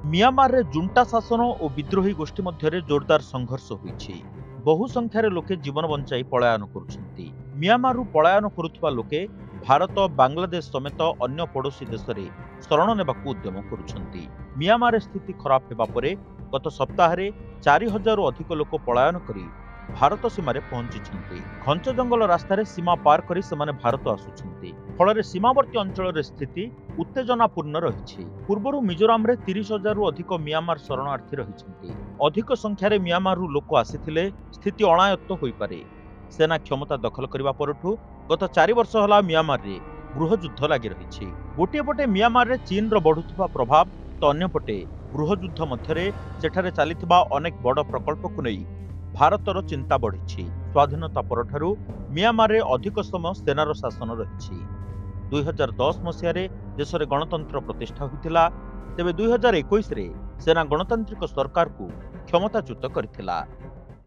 Myanmar junta शासन और विद्रोही गोष्ठी मध्य जोरदार संघर्ष होईछि। बहु संख्यार लोके जीवन बंचाई पलायन करुछन्ति। मियांमारु पलायन करुथबा लोके भारत बांग्लादेश समेत अन्य पड़ोशी देश में शरण नेबाकू उद्यम करुछन्ति। मियांमार स्थिति खराब हेबा परे गत सप्ताह 4000 अधिक लोक पलायन करी भारत सीमार पहुंची। घंच जंगल रास्तार सीमा पार करी सेमाने भारत आसुछन्ति। फल सीमावर्ती अंचल स्थिति उत्तेजनापूर्ण रही। पूर्व मिजोराम 30,000 अधिक मियांमार शरणार्थी रही। अधिक संख्यार मियांमारु लोक आसीथिले स्थिति अणायत्त होई पारे। सेना क्षमता दखल करबा परठू गत 4 वर्ष होला मियांमार रे गृहयुद्ध लागि रही। गोटे पटे मियांमार रे चीन रो बढ़ुथिबा प्रभाव तो अन्य पटे गृहयुद्ध मध्यरे सेठारे चलिथिबा अनेक बड़ प्रकल्प को नहीं भारतर चिंता बढ़ी। स्वाधीनता परठारु मियांमार रे अधिक समय सेनार शासन रही। 2010 मसीह देश में गणतंत्र प्रतिष्ठा होता। तेबे 2021 सेना गणतांत्रिक सरकार को क्षमताच्युत करथिला।